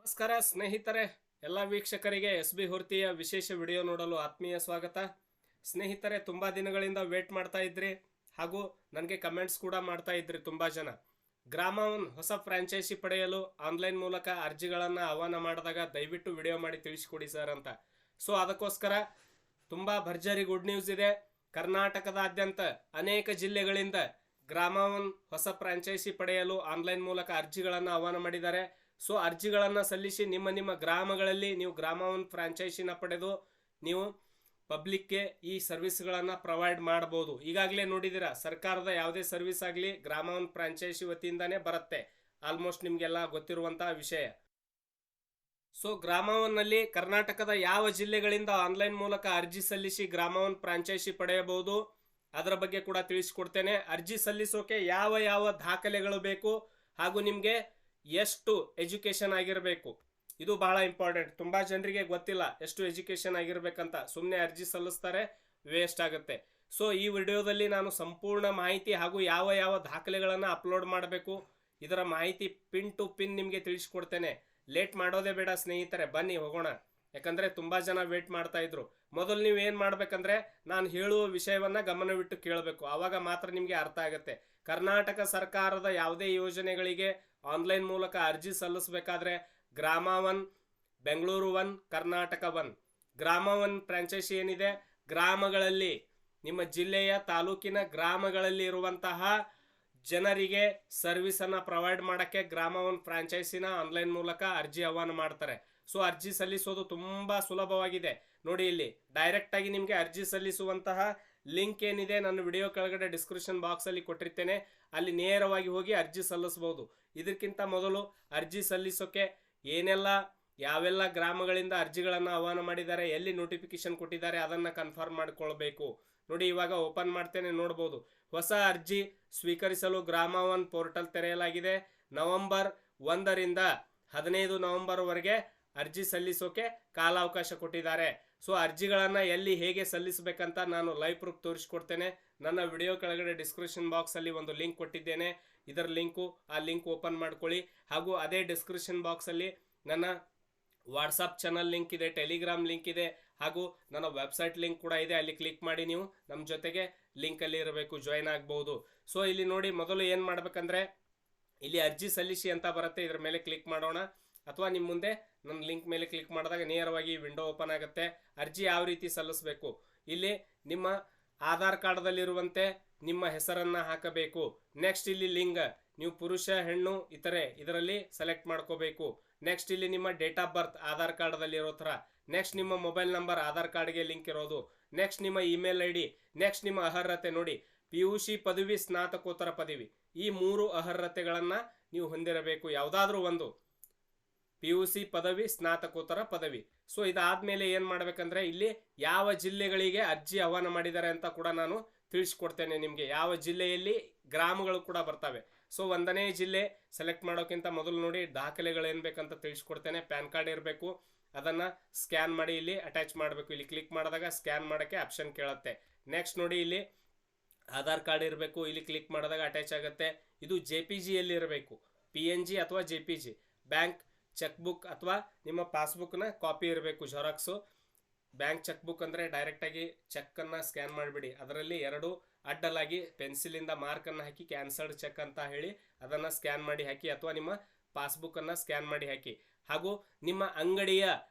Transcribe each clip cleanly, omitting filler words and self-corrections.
ನಮಸ್ಕಾರ ಸ್ನೇಹಿತರೆ, ಎಲ್ಲ ವೀಕ್ಷಕರಿಗೆ ಎಸ್ ಬಿ ಹೊರ್ತಿಯ ವಿಶೇಷ ವಿಡಿಯೋ ನೋಡಲು ಆತ್ಮೀಯ ಸ್ವಾಗತ. ಸ್ನೇಹಿತರೆ, ತುಂಬ ದಿನಗಳಿಂದ ವೇಟ್ ಮಾಡ್ತಾ ಇದ್ರಿ ಹಾಗೂ ನನಗೆ ಕಮೆಂಟ್ಸ್ ಕೂಡ ಮಾಡ್ತಾ ಇದ್ರಿ ತುಂಬ ಜನ. ಗ್ರಾಮ ಒನ್ ಹೊಸ ಫ್ರಾಂಚೈಸಿ ಪಡೆಯಲು ಆನ್ಲೈನ್ ಮೂಲಕ ಅರ್ಜಿಗಳನ್ನು ಆಹ್ವಾನ ಮಾಡಿದಾಗ ದಯವಿಟ್ಟು ವಿಡಿಯೋ ಮಾಡಿ ತಿಳಿಸಿಕೊಡಿ ಸರ್ ಅಂತ. ಸೊ ಅದಕ್ಕೋಸ್ಕರ ತುಂಬ ಭರ್ಜರಿ ಗುಡ್ ನ್ಯೂಸ್ ಇದೆ. ಕರ್ನಾಟಕದಾದ್ಯಂತ ಅನೇಕ ಜಿಲ್ಲೆಗಳಿಂದ ಗ್ರಾಮ ಒನ್ ಹೊಸ ಫ್ರಾಂಚೈಸಿ ಪಡೆಯಲು ಆನ್ಲೈನ್ ಮೂಲಕ ಅರ್ಜಿಗಳನ್ನು ಆಹ್ವಾನ ಮಾಡಿದ್ದಾರೆ. ಸೊ ಅರ್ಜಿಗಳನ್ನು ಸಲ್ಲಿಸಿ ನಿಮ್ಮ ಗ್ರಾಮಗಳಲ್ಲಿ ನೀವು ಗ್ರಾಮ ಒನ್ ಫ್ರಾಂಚೈಸಿನ ಪಡೆದು ನೀವು ಪಬ್ಲಿಕ್ಗೆ ಈ ಸರ್ವಿಸ್ಗಳನ್ನು ಪ್ರೊವೈಡ್ ಮಾಡಬಹುದು. ಈಗಾಗಲೇ ನೋಡಿದ್ದೀರಾ, ಸರ್ಕಾರದ ಯಾವುದೇ ಸರ್ವಿಸ್ ಆಗಲಿ ಗ್ರಾಮ ಒನ್ ಫ್ರಾಂಚೈಸಿ ವತಿಯಿಂದಾನೇ ಬರುತ್ತೆ. ಆಲ್ಮೋಸ್ಟ್ ನಿಮಗೆಲ್ಲ ಗೊತ್ತಿರುವಂತಹ ವಿಷಯ. ಸೊ ಗ್ರಾಮ ಒನ್ನಲ್ಲಿ ಕರ್ನಾಟಕದ ಯಾವ ಜಿಲ್ಲೆಗಳಿಂದ ಆನ್ಲೈನ್ ಮೂಲಕ ಅರ್ಜಿ ಸಲ್ಲಿಸಿ ಗ್ರಾಮ ಒನ್ ಫ್ರಾಂಚೈಸಿ ಪಡೆಯಬಹುದು ಅದರ ಬಗ್ಗೆ ಕೂಡ ತಿಳಿಸಿಕೊಡ್ತೇನೆ. ಅರ್ಜಿ ಸಲ್ಲಿಸೋಕೆ ಯಾವ ದಾಖಲೆಗಳು ಬೇಕು ಹಾಗೂ ನಿಮಗೆ ಎಷ್ಟು ಎಜುಕೇಶನ್ ಆಗಿರಬೇಕು, ಇದು ಬಹಳ ಇಂಪಾರ್ಟೆಂಟ್. ತುಂಬ ಜನರಿಗೆ ಗೊತ್ತಿಲ್ಲ ಎಷ್ಟು ಎಜುಕೇಶನ್ ಆಗಿರ್ಬೇಕಂತ. ಸುಮ್ಮನೆ ಅರ್ಜಿ ಸಲ್ಲಿಸ್ತಾರೆ, ವೇಸ್ಟ್ ಆಗುತ್ತೆ. ಸೊ ಈ ವಿಡಿಯೋದಲ್ಲಿ ನಾನು ಸಂಪೂರ್ಣ ಮಾಹಿತಿ ಹಾಗೂ ಯಾವ ದಾಖಲೆಗಳನ್ನು ಅಪ್ಲೋಡ್ ಮಾಡಬೇಕು ಇದರ ಮಾಹಿತಿ ಪಿನ್ ಟು ಪಿನ್ ನಿಮಗೆ ತಿಳಿಸ್ಕೊಡ್ತೇನೆ. ಲೇಟ್ ಮಾಡೋದೇ ಬೇಡ ಸ್ನೇಹಿತರೆ, ಬನ್ನಿ ಹೋಗೋಣ. ಯಾಕಂದರೆ ತುಂಬ ಜನ ವೇಟ್ ಮಾಡ್ತಾ ಇದ್ರು. ಮೊದಲು ನೀವು ಏನು ಮಾಡ್ಬೇಕಂದ್ರೆ ನಾನು ಹೇಳುವ ವಿಷಯವನ್ನು ಗಮನವಿಟ್ಟು ಕೇಳಬೇಕು, ಆವಾಗ ಮಾತ್ರ ನಿಮಗೆ ಅರ್ಥ ಆಗುತ್ತೆ. ಕರ್ನಾಟಕ ಸರ್ಕಾರದ ಯಾವುದೇ ಯೋಜನೆಗಳಿಗೆ ಆನ್ಲೈನ್ ಮೂಲಕ ಅರ್ಜಿ ಸಲ್ಲಿಸಬೇಕಾದ್ರೆ ಗ್ರಾಮ one, Bengaluru one, Karnataka one. ಗ್ರಾಮ ಒನ್ ಫ್ರಾಂಚೈಸಿ ಏನಿದೆ, ಗ್ರಾಮಗಳಲ್ಲಿ ನಿಮ್ಮ ಜಿಲ್ಲೆಯ ತಾಲೂಕಿನ ಗ್ರಾಮಗಳಲ್ಲಿ ಇರುವಂತಹ ಜನರಿಗೆ ಸರ್ವಿಸನ್ನು ಪ್ರೊವೈಡ್ ಮಾಡೋಕ್ಕೆ ಗ್ರಾಮ ಒನ್ ಫ್ರಾಂಚೈಸಿನ ಆನ್ಲೈನ್ ಮೂಲಕ ಅರ್ಜಿ ಆಹ್ವಾನ ಮಾಡ್ತಾರೆ. ಸೊ ಅರ್ಜಿ ಸಲ್ಲಿಸೋದು ತುಂಬ ಸುಲಭವಾಗಿದೆ. ನೋಡಿ, ಇಲ್ಲಿ ಡೈರೆಕ್ಟಾಗಿ ನಿಮಗೆ ಅರ್ಜಿ ಸಲ್ಲಿಸುವಂತಹ ಲಿಂಕ್ ಏನಿದೆ ನನ್ನ ವಿಡಿಯೋ ಕೆಳಗಡೆ ಡಿಸ್ಕ್ರಿಪ್ಷನ್ ಬಾಕ್ಸಲ್ಲಿ ಕೊಟ್ಟಿರ್ತೇನೆ, ಅಲ್ಲಿ ನೇರವಾಗಿ ಹೋಗಿ ಅರ್ಜಿ ಸಲ್ಲಿಸ್ಬೋದು. ಇದಕ್ಕಿಂತ ಮೊದಲು ಅರ್ಜಿ ಸಲ್ಲಿಸೋಕೆ ಯಾವೆಲ್ಲ ಗ್ರಾಮಗಳಿಂದ ಅರ್ಜಿಗಳನ್ನು ಆಹ್ವಾನ ಮಾಡಿದ್ದಾರೆ, ಎಲ್ಲಿ ನೋಟಿಫಿಕೇಶನ್ ಕೊಟ್ಟಿದ್ದಾರೆ ಅದನ್ನು ಕನ್ಫರ್ಮ್ ಮಾಡಿಕೊಳ್ಬೇಕು. ನೋಡಿ, ಇವಾಗ ಓಪನ್ ಮಾಡ್ತೇನೆ, ನೋಡ್ಬೋದು. ಹೊಸ ಅರ್ಜಿ ಸ್ವೀಕರಿಸಲು ಗ್ರಾಮ ಒನ್ ಪೋರ್ಟಲ್ ತೆರೆಯಲಾಗಿದೆ. ನವೆಂಬರ್ 1ರಿಂದ 15 ನವೆಂಬರ್ವರೆಗೆ ಅರ್ಜಿ ಸಲ್ಲಿಸೋಕೆ ಕಾಲಾವಕಾಶ ಕೊಟ್ಟಿದ್ದಾರೆ. ಸೊ ಅರ್ಜಿಗಳನ್ನು ಎಲ್ಲಿ ಹೇಗೆ ಸಲ್ಲಿಸಬೇಕಂತ ನಾನು ಲೈವ್ ಪ್ರೂಫ್ ತೋರಿಸ್ಕೊಡ್ತೇನೆ. ನನ್ನ ವಿಡಿಯೋ ಕೆಳಗಡೆ ಡಿಸ್ಕ್ರಿಪ್ಷನ್ ಬಾಕ್ಸಲ್ಲಿ ಒಂದು ಲಿಂಕ್ ಕೊಟ್ಟಿದ್ದೇನೆ, ಇದರ ಆ ಲಿಂಕ್ ಓಪನ್ ಮಾಡ್ಕೊಳ್ಳಿ. ಹಾಗೂ ಅದೇ ಡಿಸ್ಕ್ರಿಪ್ಷನ್ ಬಾಕ್ಸಲ್ಲಿ ನನ್ನ ವಾಟ್ಸಪ್ ಚಾನಲ್ ಲಿಂಕ್ ಇದೆ, ಟೆಲಿಗ್ರಾಮ್ ಲಿಂಕ್ ಇದೆ, ಹಾಗೂ ನನ್ನ ವೆಬ್ಸೈಟ್ ಲಿಂಕ್ ಕೂಡ ಇದೆ. ಅಲ್ಲಿ ಕ್ಲಿಕ್ ಮಾಡಿ ನೀವು ನಮ್ಮ ಜೊತೆಗೆ ಲಿಂಕಲ್ಲಿ ಇರಬೇಕು, ಜಾಯ್ನ್ ಆಗ್ಬೋದು. ಸೊ ಇಲ್ಲಿ ನೋಡಿ, ಮೊದಲು ಏನು ಮಾಡ್ಬೇಕಂದ್ರೆ ಇಲ್ಲಿ ಅರ್ಜಿ ಸಲ್ಲಿಸಿ ಅಂತ ಬರುತ್ತೆ, ಇದರ ಮೇಲೆ ಕ್ಲಿಕ್ ಮಾಡೋಣ. ಅಥವಾ ನಿಮ್ಮ ಮುಂದೆ ನನ್ನ ಲಿಂಕ್ ಮೇಲೆ ಕ್ಲಿಕ್ ಮಾಡಿದಾಗ ನೇರವಾಗಿ ವಿಂಡೋ ಓಪನ್ ಆಗುತ್ತೆ. ಅರ್ಜಿ ಯಾವ ರೀತಿ ಸಲ್ಲಿಸಬೇಕು, ಇಲ್ಲಿ ನಿಮ್ಮ ಆಧಾರ್ ಕಾರ್ಡ್ದಲ್ಲಿರುವಂತೆ ನಿಮ್ಮ ಹೆಸರನ್ನು ಹಾಕಬೇಕು. ನೆಕ್ಸ್ಟ್ ಇಲ್ಲಿ ಲಿಂಗ, ನೀವು ಪುರುಷ ಹೆಣ್ಣು ಇತರೆ ಇದರಲ್ಲಿ ಸೆಲೆಕ್ಟ್ ಮಾಡ್ಕೋಬೇಕು. ನೆಕ್ಸ್ಟ್ ಇಲ್ಲಿ ನಿಮ್ಮ ಡೇಟ್ ಆಫ್ ಬರ್ತ್ ಆಧಾರ್ ಕಾರ್ಡ್ದಲ್ಲಿ ಇರೋ ಥರ. ನೆಕ್ಸ್ಟ್ ನಿಮ್ಮ ಮೊಬೈಲ್ ನಂಬರ್ ಆಧಾರ್ ಕಾರ್ಡ್ಗೆ ಲಿಂಕ್ ಇರೋದು. ನೆಕ್ಸ್ಟ್ ನಿಮ್ಮ ಇಮೇಲ್ ಐ ಡಿ. ನೆಕ್ಸ್ಟ್ ನಿಮ್ಮ ಅರ್ಹತೆ ನೋಡಿ, PUC ಪದವಿ, ಸ್ನಾತಕೋತ್ತರ ಪದವಿ, ಈ 3 ಅರ್ಹತೆಗಳನ್ನು ನೀವು ಹೊಂದಿರಬೇಕು, ಯಾವುದಾದ್ರೂ ಒಂದು. PUC ಪದವಿ, ಸ್ನಾತಕೋತ್ತರ ಪದವಿ. ಸೊ ಇದಾದ್ಮೇಲೆ ಏನು ಮಾಡ್ಬೇಕಂದ್ರೆ ಇಲ್ಲಿ ಯಾವ ಜಿಲ್ಲೆಗಳಿಗೆ ಅರ್ಜಿ ಆಹ್ವಾನ ಮಾಡಿದ್ದಾರೆ ಅಂತ ಕೂಡ ನಾನು ತಿಳಿಸ್ಕೊಡ್ತೇನೆ ನಿಮಗೆ. ಯಾವ ಜಿಲ್ಲೆಯಲ್ಲಿ ಗ್ರಾಮಗಳು ಕೂಡ ಬರ್ತವೆ. ಸೊ 1ನೇ ಜಿಲ್ಲೆ ಸೆಲೆಕ್ಟ್ ಮಾಡೋಕ್ಕಿಂತ ಮೊದಲು ನೋಡಿ ದಾಖಲೆಗಳು ಏನು ಬೇಕಂತ ತಿಳಿಸ್ಕೊಡ್ತೇನೆ. ಪ್ಯಾನ್ ಕಾರ್ಡ್ ಇರಬೇಕು, ಅದನ್ನು ಸ್ಕ್ಯಾನ್ ಮಾಡಿ ಇಲ್ಲಿ ಅಟ್ಯಾಚ್ ಮಾಡಬೇಕು. ಇಲ್ಲಿ ಕ್ಲಿಕ್ ಮಾಡಿದಾಗ ಸ್ಕ್ಯಾನ್ ಮಾಡೋಕ್ಕೆ ಆಪ್ಷನ್ ಕೇಳುತ್ತೆ. ನೆಕ್ಸ್ಟ್ ನೋಡಿ, ಇಲ್ಲಿ ಆಧಾರ್ ಕಾರ್ಡ್ ಇರಬೇಕು, ಇಲ್ಲಿ ಕ್ಲಿಕ್ ಮಾಡಿದಾಗ ಅಟ್ಯಾಚ್ ಆಗುತ್ತೆ. ಇದು JPGಯಲ್ಲಿ ಇರಬೇಕು, PNG ಅಥವಾ JPG. ಬ್ಯಾಂಕ್ ಚೆಕ್ ಬುಕ್ ಅಥವಾ ನಿಮ್ಮ ಪಾಸ್ಬುಕ್ನ ಕಾಪಿ ಇರಬೇಕು, ಜೆರಾಕ್ಸು. ಬ್ಯಾಂಕ್ ಚೆಕ್ ಬುಕ್ ಅಂದರೆ ಡೈರೆಕ್ಟಾಗಿ ಚೆಕ್ಕನ್ನು ಸ್ಕ್ಯಾನ್ ಮಾಡಿಬಿಡಿ, ಅದರಲ್ಲಿ 2 ಅಡ್ಡಲಾಗಿ ಪೆನ್ಸಿಲಿಂದ ಮಾರ್ಕನ್ನು ಹಾಕಿ ಕ್ಯಾನ್ಸಲ್ಡ್ ಚೆಕ್ ಅಂತ ಹೇಳಿ ಅದನ್ನು ಸ್ಕ್ಯಾನ್ ಮಾಡಿ ಹಾಕಿ, ಅಥವಾ ನಿಮ್ಮ ಪಾಸ್ಬುಕ್ಕನ್ನು ಸ್ಕ್ಯಾನ್ ಮಾಡಿ ಹಾಕಿ. ಹಾಗೂ ನಿಮ್ಮ ಅಂಗಡಿಯ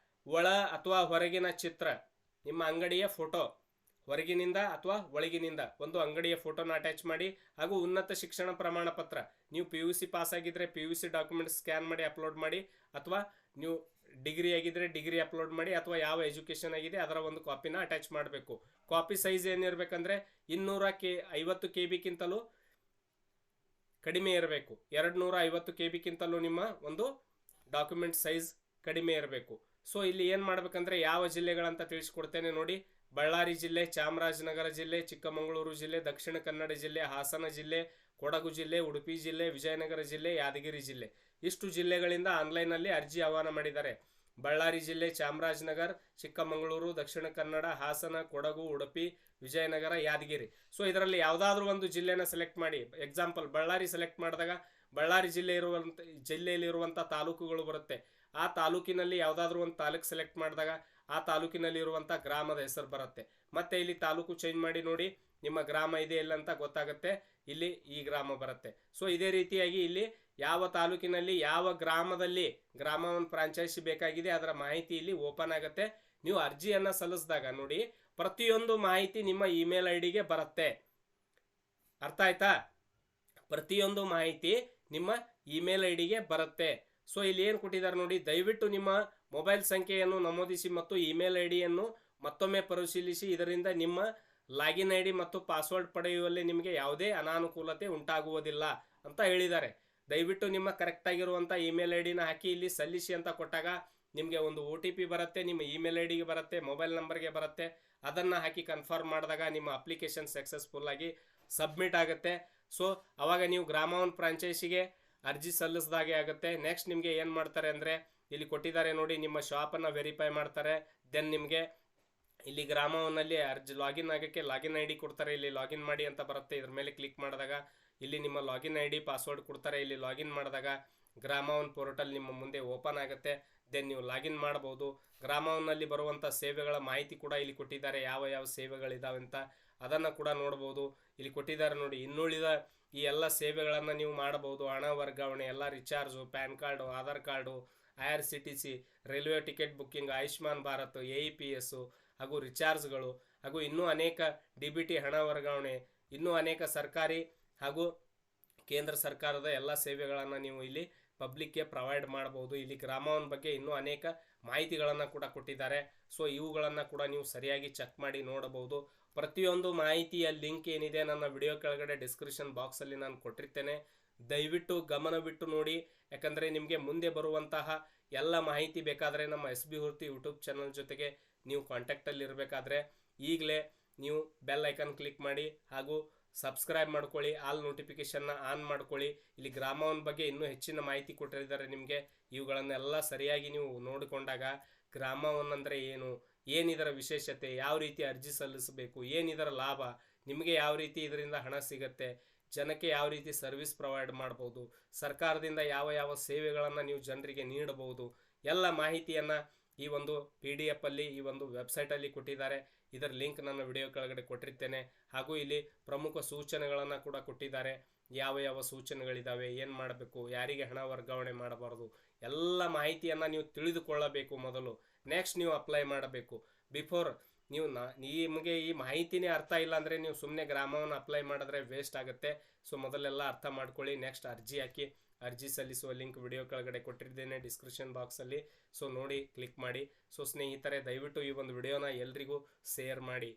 ಒಳ ಅಥವಾ ಹೊರಗಿನ ಚಿತ್ರ, ನಿಮ್ಮ ಅಂಗಡಿಯ ಫೋಟೋ ಹೊರಗಿನಿಂದ ಅಥವಾ ಒಳಗಿನಿಂದ ಒಂದು ಅಂಗಡಿಯ ಫೋಟೋನ ಅಟ್ಯಾಚ್ ಮಾಡಿ. ಹಾಗೂ ಉನ್ನತ ಶಿಕ್ಷಣ ಪ್ರಮಾಣ ಪತ್ರ, ನೀವು PUC ಪಾಸ್ ಆಗಿದ್ದರೆ PUC ಡಾಕ್ಯುಮೆಂಟ್ ಸ್ಕ್ಯಾನ್ ಮಾಡಿ ಅಪ್ಲೋಡ್ ಮಾಡಿ, ಅಥವಾ ನೀವು ಡಿಗ್ರಿ ಆಗಿದ್ದರೆ ಡಿಗ್ರಿ ಅಪ್ಲೋಡ್ ಮಾಡಿ, ಅಥವಾ ಯಾವ ಎಜುಕೇಷನ್ ಆಗಿದೆ ಅದರ ಒಂದು ಕಾಪಿನ ಅಟ್ಯಾಚ್ ಮಾಡಬೇಕು. ಕಾಪಿ ಸೈಜ್ ಏನಿರಬೇಕಂದ್ರೆ 250 KB ಕಡಿಮೆ ಇರಬೇಕು. 250 KB ನಿಮ್ಮ ಒಂದು ಡಾಕ್ಯುಮೆಂಟ್ ಸೈಜ್ ಕಡಿಮೆ ಇರಬೇಕು. ಸೊ ಇಲ್ಲಿ ಏನು ಮಾಡ್ಬೇಕಂದ್ರೆ ಯಾವ ಜಿಲ್ಲೆಗಳಂತ ತಿಳಿಸ್ಕೊಡ್ತೇನೆ ನೋಡಿ. ಬಳ್ಳಾರಿ ಜಿಲ್ಲೆ, ಚಾಮರಾಜನಗರ ಜಿಲ್ಲೆ, ಚಿಕ್ಕಮಗಳೂರು ಜಿಲ್ಲೆ, ದಕ್ಷಿಣ ಕನ್ನಡ ಜಿಲ್ಲೆ, ಹಾಸನ ಜಿಲ್ಲೆ, ಕೊಡಗು ಜಿಲ್ಲೆ, ಉಡುಪಿ ಜಿಲ್ಲೆ, ವಿಜಯನಗರ ಜಿಲ್ಲೆ, ಯಾದಗಿರಿ ಜಿಲ್ಲೆ, ಇಷ್ಟು ಜಿಲ್ಲೆಗಳಿಂದ ಆನ್ಲೈನಲ್ಲಿ ಅರ್ಜಿ ಆಹ್ವಾನ ಮಾಡಿದ್ದಾರೆ. ಬಳ್ಳಾರಿ ಜಿಲ್ಲೆ, ಚಾಮರಾಜನಗರ, ಚಿಕ್ಕಮಗಳೂರು, ದಕ್ಷಿಣ ಕನ್ನಡ, ಹಾಸನ, ಕೊಡಗು, ಉಡುಪಿ, ವಿಜಯನಗರ, ಯಾದಗಿರಿ. ಸೊ ಇದರಲ್ಲಿ ಯಾವುದಾದ್ರೂ ಒಂದು ಜಿಲ್ಲೆನ ಸೆಲೆಕ್ಟ್ ಮಾಡಿ. ಎಕ್ಸಾಂಪಲ್ ಬಳ್ಳಾರಿ ಸೆಲೆಕ್ಟ್ ಮಾಡಿದಾಗ ಬಳ್ಳಾರಿ ಜಿಲ್ಲೆಯಲ್ಲಿರುವಂಥ ತಾಲೂಕುಗಳು ಬರುತ್ತೆ. ಆ ತಾಲೂಕಿನಲ್ಲಿ ಯಾವುದಾದ್ರೂ ಒಂದು ತಾಲೂಕು ಸೆಲೆಕ್ಟ್ ಮಾಡಿದಾಗ ಆ ತಾಲೂಕಿನಲ್ಲಿ ಇರುವಂಥ ಗ್ರಾಮದ ಹೆಸರು ಬರುತ್ತೆ. ಮತ್ತೆ ಇಲ್ಲಿ ತಾಲೂಕು ಚೇಂಜ್ ಮಾಡಿ ನೋಡಿ ನಿಮ್ಮ ಗ್ರಾಮ ಇದೆ ಇಲ್ಲ ಅಂತ ಗೊತ್ತಾಗುತ್ತೆ, ಇಲ್ಲಿ ಈ ಗ್ರಾಮ ಬರುತ್ತೆ. ಸೊ ಇದೇ ರೀತಿಯಾಗಿ ಇಲ್ಲಿ ಯಾವ ತಾಲೂಕಿನಲ್ಲಿ ಯಾವ ಗ್ರಾಮದಲ್ಲಿ ಗ್ರಾಮವನ್ನು ಫ್ರಾಂಚೈಸಿ ಬೇಕಾಗಿದೆ ಅದರ ಮಾಹಿತಿ ಇಲ್ಲಿ ಓಪನ್ ಆಗುತ್ತೆ. ನೀವು ಅರ್ಜಿಯನ್ನು ಸಲ್ಲಿಸಿದಾಗ ನೋಡಿ ಪ್ರತಿಯೊಂದು ಮಾಹಿತಿ ನಿಮ್ಮ ಇಮೇಲ್ ಐ ಡಿಗೆ ಬರುತ್ತೆ. ಅರ್ಥ ಆಯ್ತಾ? ಪ್ರತಿಯೊಂದು ಮಾಹಿತಿ ನಿಮ್ಮ ಇಮೇಲ್ ಐ ಡಿಗೆ ಬರುತ್ತೆ. ಸೊ ಇಲ್ಲಿ ಏನು ಕೊಟ್ಟಿದ್ದಾರೆ ನೋಡಿ, ದಯವಿಟ್ಟು ನಿಮ್ಮ ಮೊಬೈಲ್ ಸಂಖ್ಯೆಯನ್ನು ನಮೂದಿಸಿ ಮತ್ತು ಇಮೇಲ್ ಐ ಡಿಯನ್ನು ಮತ್ತೊಮ್ಮೆ ಪರಿಶೀಲಿಸಿ. ಇದರಿಂದ ನಿಮ್ಮ ಲಾಗಿನ್ ಐ ಡಿ ಮತ್ತು ಪಾಸ್ವರ್ಡ್ ಪಡೆಯುವಲ್ಲಿ ನಿಮಗೆ ಯಾವುದೇ ಅನಾನುಕೂಲತೆ ಉಂಟಾಗುವುದಿಲ್ಲ ಅಂತ ಹೇಳಿದ್ದಾರೆ. ದಯವಿಟ್ಟು ನಿಮ್ಮ ಕರೆಕ್ಟ್ ಆಗಿರುವಂಥ ಇಮೇಲ್ ಐ ಡಿನ ಹಾಕಿ ಇಲ್ಲಿ ಸಲ್ಲಿಸಿ ಅಂತ ಕೊಟ್ಟಾಗ ನಿಮಗೆ ಒಂದು OTP ಬರುತ್ತೆ, ನಿಮ್ಮ ಇಮೇಲ್ ಐ ಡಿಗೆ ಬರುತ್ತೆ, ಮೊಬೈಲ್ ನಂಬರ್ಗೆ ಬರುತ್ತೆ. ಅದನ್ನು ಹಾಕಿ ಕನ್ಫರ್ಮ್ ಮಾಡಿದಾಗ ನಿಮ್ಮ ಅಪ್ಲಿಕೇಶನ್ ಸಕ್ಸಸ್ಫುಲ್ ಆಗಿ ಸಬ್ಮಿಟ್ ಆಗುತ್ತೆ. ಸೊ ಅವಾಗ ನೀವು ಗ್ರಾಮ ಫ್ರಾಂಚೈಸಿಗೆ ಅರ್ಜಿ ಸಲ್ಲಿಸಿದಾಗೆ ಆಗುತ್ತೆ. ನೆಕ್ಸ್ಟ್ ನಿಮಗೆ ಏನು ಮಾಡ್ತಾರೆ ಅಂದರೆ ಇಲ್ಲಿ ಕೊಟ್ಟಿದ್ದಾರೆ ನೋಡಿ, ನಿಮ್ಮ ಶಾಪನ್ನು ವೆರಿಫೈ ಮಾಡ್ತಾರೆ. ದೆನ್ ನಿಮಗೆ ಇಲ್ಲಿ ಗ್ರಾಮವನ್ನಲ್ಲಿ ಅರ್ಜಿ ಲಾಗಿನ್ ಆಗೋಕ್ಕೆ ಲಾಗಿನ್ ಐ ಡಿ ಕೊಡ್ತಾರೆ. ಇಲ್ಲಿ ಲಾಗಿನ್ ಮಾಡಿ ಅಂತ ಬರುತ್ತೆ. ಇದ್ರ ಮೇಲೆ ಕ್ಲಿಕ್ ಮಾಡಿದಾಗ ಇಲ್ಲಿ ನಿಮ್ಮ ಲಾಗಿನ್ ಐ ಡಿ ಪಾಸ್ವರ್ಡ್ ಕೊಡ್ತಾರೆ. ಇಲ್ಲಿ ಲಾಗಿನ್ ಮಾಡಿದಾಗ ಗ್ರಾಮವನ್ ಪೋರ್ಟಲ್ ನಿಮ್ಮ ಮುಂದೆ ಓಪನ್ ಆಗುತ್ತೆ. ದೆನ್ ನೀವು ಲಾಗಿನ್ ಮಾಡ್ಬೋದು. ಗ್ರಾಮವನ್ನಲ್ಲಿ ಬರುವಂಥ ಸೇವೆಗಳ ಮಾಹಿತಿ ಕೂಡ ಇಲ್ಲಿ ಕೊಟ್ಟಿದ್ದಾರೆ, ಯಾವ ಯಾವ ಸೇವೆಗಳಿದಾವೆ ಅಂತ ಅದನ್ನು ಕೂಡ ನೋಡ್ಬೋದು. ಇಲ್ಲಿ ಕೊಟ್ಟಿದ್ದಾರೆ ನೋಡಿ, ಇನ್ನುಳಿದ ಈ ಎಲ್ಲ ಸೇವೆಗಳನ್ನು ನೀವು ಮಾಡಬಹುದು. ಹಣ ವರ್ಗಾವಣೆ, ಎಲ್ಲ recharge, PAN card, Aadhaar card, IRCTC, railway ticket booking, Ayushman Bharat, AEPS ಹಾಗೂ ರಿಚಾರ್ಜ್ಗಳು ಹಾಗೂ ಇನ್ನೂ ಅನೇಕ DBT ಹಣ ವರ್ಗಾವಣೆ, ಇನ್ನೂ ಅನೇಕ ಸರ್ಕಾರಿ ಹಾಗೂ ಕೇಂದ್ರ ಸರ್ಕಾರದ ಎಲ್ಲ ಸೇವೆಗಳನ್ನು ನೀವು ಇಲ್ಲಿ ಪಬ್ಲಿಕ್ಗೆ ಪ್ರೊವೈಡ್ ಮಾಡಬಹುದು. ಇಲ್ಲಿ ಗ್ರಾಮವನ್ ಬಗ್ಗೆ ಇನ್ನೂ ಅನೇಕ ಮಾಹಿತಿಗಳನ್ನು ಕೂಡ ಕೊಟ್ಟಿದ್ದಾರೆ. ಸೊ ಇವುಗಳನ್ನು ಕೂಡ ನೀವು ಸರಿಯಾಗಿ ಚೆಕ್ ಮಾಡಿ ನೋಡಬಹುದು. ಪ್ರತಿಯೊಂದು ಮಾಹಿತಿಯ ಲಿಂಕ್ ಏನಿದೆ ನನ್ನ ವಿಡಿಯೋ ಕೆಳಗಡೆ ಡಿಸ್ಕ್ರಿಪ್ಷನ್ ಬಾಕ್ಸಲ್ಲಿ ನಾನು ಕೊಟ್ಟಿರ್ತೇನೆ. ದಯವಿಟ್ಟು ಗಮನ ಬಿಟ್ಟು ನೋಡಿ, ಯಾಕಂದರೆ ನಿಮಗೆ ಮುಂದೆ ಬರುವಂತಹ ಎಲ್ಲ ಮಾಹಿತಿ ಬೇಕಾದರೆ ನಮ್ಮ SB ಹುರ್ತಿ ಯೂಟ್ಯೂಬ್ ಚಾನಲ್ ಜೊತೆಗೆ ನೀವು ಕಾಂಟ್ಯಾಕ್ಟಲ್ಲಿ ಇರಬೇಕಾದ್ರೆ ಈಗಲೇ ನೀವು ಬೆಲ್ ಐಕನ್ ಕ್ಲಿಕ್ ಮಾಡಿ ಹಾಗೂ ಸಬ್ಸ್ಕ್ರೈಬ್ ಮಾಡ್ಕೊಳ್ಳಿ, ಆಲ್ ನೋಟಿಫಿಕೇಷನ್ನ ಆನ್ ಮಾಡ್ಕೊಳ್ಳಿ. ಇಲ್ಲಿ ಗ್ರಾಮವನ್ ಬಗ್ಗೆ ಇನ್ನೂ ಹೆಚ್ಚಿನ ಮಾಹಿತಿ ಕೊಟ್ಟಿದ್ದಾರೆ ನಿಮಗೆ. ಇವುಗಳನ್ನೆಲ್ಲ ಸರಿಯಾಗಿ ನೀವು ನೋಡಿಕೊಂಡಾಗ ಗ್ರಾಮವನ್ ಅಂದರೆ ಏನು, ಏನಿದರ ವಿಶೇಷತೆ, ಯಾವ ರೀತಿ ಅರ್ಜಿ ಸಲ್ಲಿಸಬೇಕು, ಏನಿದರ ಲಾಭ, ನಿಮಗೆ ಯಾವ ರೀತಿ ಇದರಿಂದ ಹಣ ಸಿಗುತ್ತೆ, ಜನಕ್ಕೆ ಯಾವ ರೀತಿ ಸರ್ವಿಸ್ ಪ್ರೊವೈಡ್ ಮಾಡ್ಬೋದು, ಸರ್ಕಾರದಿಂದ ಯಾವ ಯಾವ ಸೇವೆಗಳನ್ನು ನೀವು ಜನರಿಗೆ ನೀಡಬಹುದು, ಎಲ್ಲ ಮಾಹಿತಿಯನ್ನು ಈ ಒಂದು PDF ಅಲ್ಲಿ ಈ ಒಂದು ವೆಬ್ಸೈಟಲ್ಲಿ ಕೊಟ್ಟಿದ್ದಾರೆ. ಇದರ ಲಿಂಕ್ ನನ್ನ ವಿಡಿಯೋ ಕೆಳಗಡೆ ಕೊಟ್ಟಿರ್ತೇನೆ. ಹಾಗೂ ಇಲ್ಲಿ ಪ್ರಮುಖ ಸೂಚನೆಗಳನ್ನು ಕೂಡ ಕೊಟ್ಟಿದ್ದಾರೆ. ಯಾವ ಯಾವ ಸೂಚನೆಗಳಿದ್ದಾವೆ, ಏನು ಮಾಡಬೇಕು, ಯಾರಿಗೆ ಹಣ ವರ್ಗಾವಣೆ ಮಾಡಬಾರ್ದು, ಎಲ್ಲ ಮಾಹಿತಿಯನ್ನು ನೀವು ತಿಳಿದುಕೊಳ್ಳಬೇಕು ಮೊದಲು. ನೆಕ್ಸ್ಟ್ ನೀವು ಅಪ್ಲೈ ಮಾಡಬೇಕು. ಬಿಫೋರ್ ನೀವು ನಿಮಗೆ ಈ ಮಾಹಿತಿನೇ ಅರ್ಥ ಇಲ್ಲ ಅಂದರೆ ನೀವು ಸುಮ್ಮನೆ ಗ್ರಾಮವನ್ನು ಅಪ್ಲೈ ಮಾಡಿದ್ರೆ ವೇಸ್ಟ್ ಆಗುತ್ತೆ. ಸೊ ಮೊದಲೆಲ್ಲ ಅರ್ಥ ಮಾಡ್ಕೊಳ್ಳಿ. ನೆಕ್ಸ್ಟ್ ಅರ್ಜಿ ಹಾಕಿ. ಅರ್ಜಿ ಸಲ್ಲಿಸುವ ಲಿಂಕ್ ವಿಡಿಯೋ ಕೆಳಗಡೆ ಕೊಟ್ಟಿದ್ದೇನೆ ಡಿಸ್ಕ್ರಿಪ್ಷನ್ ಬಾಕ್ಸಲ್ಲಿ. ಸೊ ನೋಡಿ, ಕ್ಲಿಕ್ ಮಾಡಿ. ಸೊ ಸ್ನೇಹಿತರೆ, ದಯವಿಟ್ಟು ಈ ಒಂದು ವಿಡಿಯೋನ ಎಲ್ರಿಗೂ ಶೇರ್ ಮಾಡಿ.